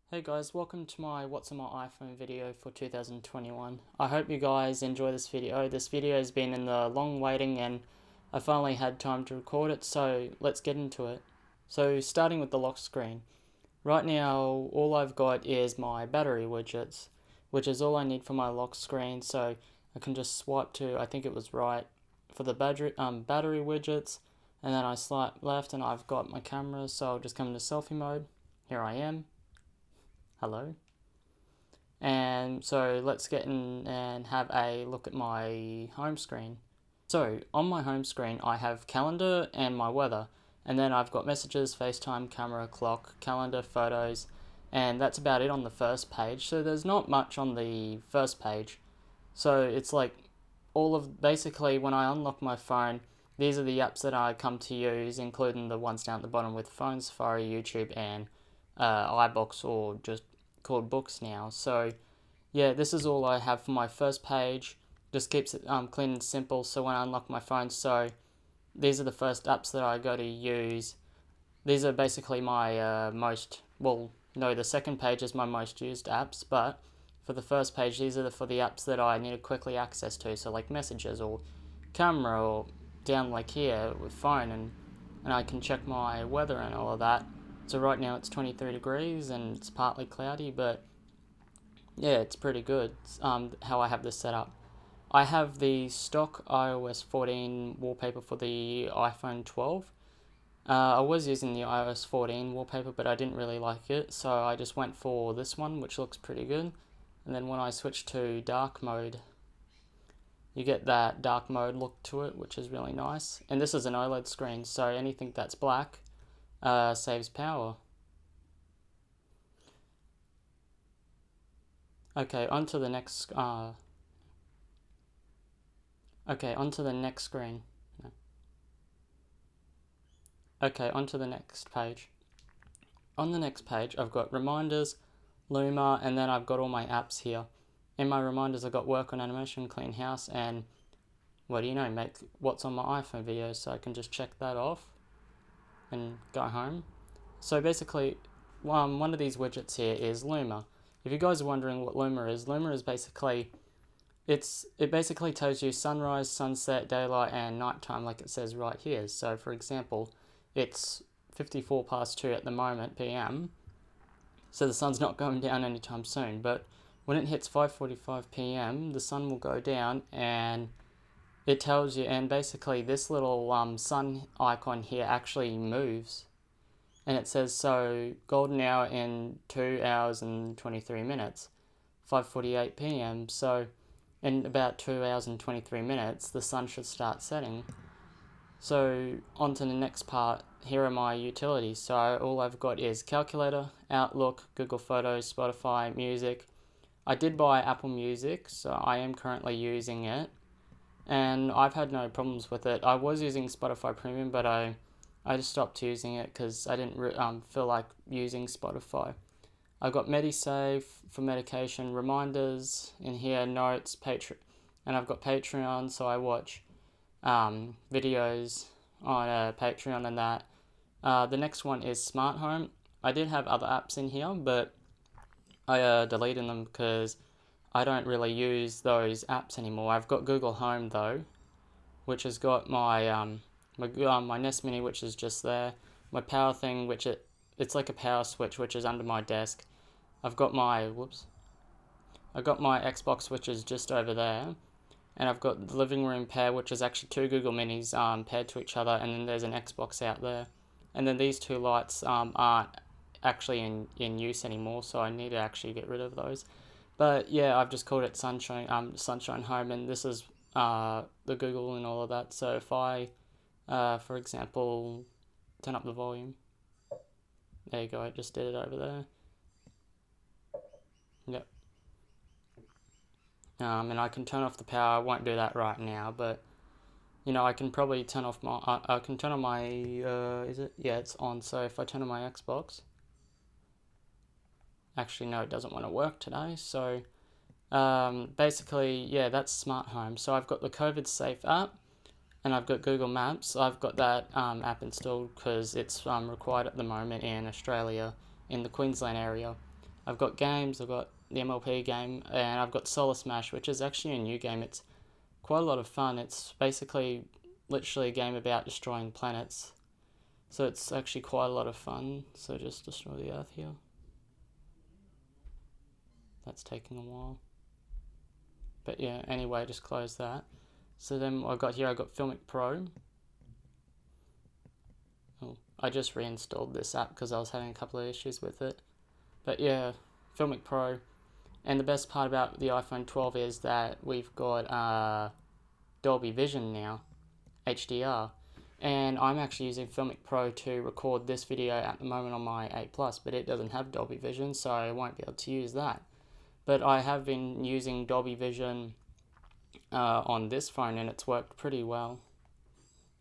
Hey guys, welcome to my What's on my iPhone video for 2021. I hope you guys enjoy this video. This video has been in the long waiting and I finally had time to record it, so let's get into it. So starting with the lock screen. Right now all I've got is my battery widgets, which is all I need for my lock screen, so I can just swipe to, I think it was right, for the battery widgets, and then I swipe left and I've got my camera, so I'll just come into selfie mode. Here I am. Hello. And so let's get in and have a look at my home screen. So on my home screen I have calendar and my weather, and then I've got messages, FaceTime, camera, clock, calendar, photos, and that's about it on the first page. So there's not much on the first page. So it's like all of, basically when I unlock my phone, these are the apps that I come to use, including the ones down at the bottom with phone, Safari, YouTube, and iBooks, or just called Books now. So yeah, this is all I have for my first page. Just keeps it clean and simple. So when I unlock my phone, so these are the first apps that I go to use. These are basically my the second page is my most used apps, but for the first page, these are for the apps that I need to quickly access to, so like messages or camera, or down like here with phone, and I can check my weather and all of that. So right now it's 23 degrees and it's partly cloudy, but yeah, it's pretty good how I have this set up. I have the stock iOS 14 wallpaper for the iPhone 12. I was using the iOS 14 wallpaper, but I didn't really like it, so I just went for this one, which looks pretty good. And then when I switch to dark mode, you get that dark mode look to it, which is really nice. And this is an OLED screen, so anything that's black saves power. Okay, onto the next. Onto the next screen. No. Okay, onto the next page. On the next page, I've got reminders, Luma, and then I've got all my apps here. In my reminders, I've got work on animation, clean house, and what do you know, make what's on my iPhone videos, so I can just check that off and go home. So basically, one of these widgets here is Luma. If you guys are wondering what Luma is basically, it basically tells you sunrise, sunset, daylight, and nighttime, like it says right here. So for example, it's 54 past 2 at the moment PM, so the sun's not going down anytime soon, but when it hits 5:45 PM, the sun will go down, and it tells you, and basically this little sun icon here actually moves, and it says, so golden hour in 2 hours and 23 minutes, 5:48 PM, so in about 2 hours and 23 minutes, the sun should start setting. So on to the next part. Here are my utilities. So all I've got is calculator, Outlook, Google Photos, Spotify, music. I did buy Apple Music, so I am currently using it, and I've had no problems with it. I was using Spotify Premium, but I just stopped using it because I didn't feel like using Spotify. I got MediSave for medication, reminders in here, notes, Patreon, and I've got Patreon, so I watch videos on Patreon and that. The next one is Smart Home. I did have other apps in here, but I deleted them because I don't really use those apps anymore. I've got Google Home though, which has got my Nest Mini, which is just there. My power thing, which it's like a power switch, which is under my desk. I've got my Xbox, which is just over there, and I've got the living room pair, which is actually two Google Minis paired to each other, and then there's an Xbox out there. And then these two lights aren't actually in use anymore, so I need to actually get rid of those. But yeah, I've just called it Sunshine Home, and this is the Google and all of that. So if I, for example, turn up the volume, there you go, I just did it over there. Yep. And I can turn off the power. I won't do that right now, but I can probably turn off my. I can turn on my. Is it? Yeah, it's on. So if I turn on my Xbox, actually no, it doesn't want to work today. So basically, yeah, that's Smart Home. So I've got the COVID Safe app, and I've got Google Maps. I've got that app installed because it's required at the moment in Australia, in the Queensland area. I've got games, I've got the MLP game, and I've got Solar Smash, which is actually a new game. It's quite a lot of fun. It's basically literally a game about destroying planets. So it's actually quite a lot of fun. So just destroy the Earth here. That's taking a while. But yeah, anyway, just close that. So then I got Filmic Pro. Oh, I just reinstalled this app because I was having a couple of issues with it. But yeah, Filmic Pro. And the best part about the iPhone 12 is that we've got Dolby Vision now, HDR. And I'm actually using Filmic Pro to record this video at the moment on my 8 Plus, but it doesn't have Dolby Vision, so I won't be able to use that. But I have been using Dolby Vision on this phone, and it's worked pretty well.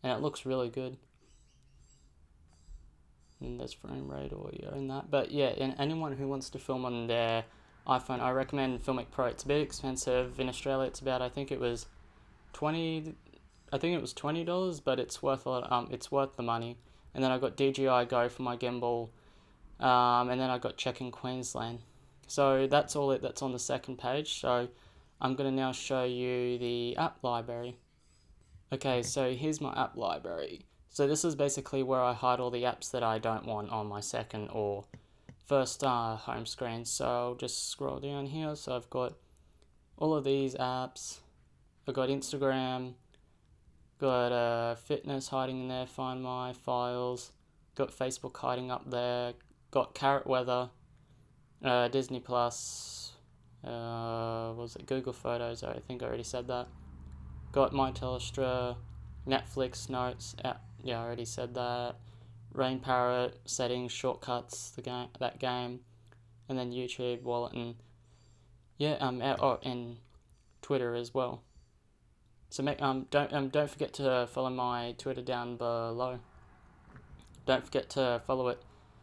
And it looks really good. And there's frame rate audio and that. But yeah, and anyone who wants to film on their iPhone, I recommend Filmic Pro. It's a bit expensive. In Australia, it's about, I think it was $20, but it's worth a lot. It's worth the money. And then I got DJI Go for my gimbal, and then I got Check in Queensland. So that's all that's on the second page. So I'm going to now show you the app library. Okay, so here's my app library. So this is basically where I hide all the apps that I don't want on my second or first home screen. So I'll just scroll down here. So I've got all of these apps. I've got Instagram, got fitness hiding in there, Find My Files, got Facebook hiding up there, got Carrot Weather, Disney Plus, was it Google Photos? I think I already said that. Got My Telstra, Netflix Notes, yeah, I already said that. Rain Parrot, Settings, Shortcuts, that game, and then YouTube, Wallet, and yeah, and Twitter as well. So don't forget to follow my Twitter down below. Don't forget to follow it.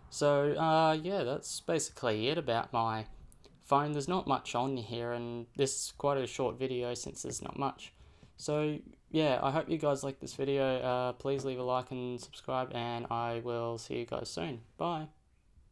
So yeah, that's basically it about my phone. There's not much on here, and this is quite a short video since there's not much. So yeah, I hope you guys like this video. Please leave a like and subscribe, and I will see you guys soon. Bye.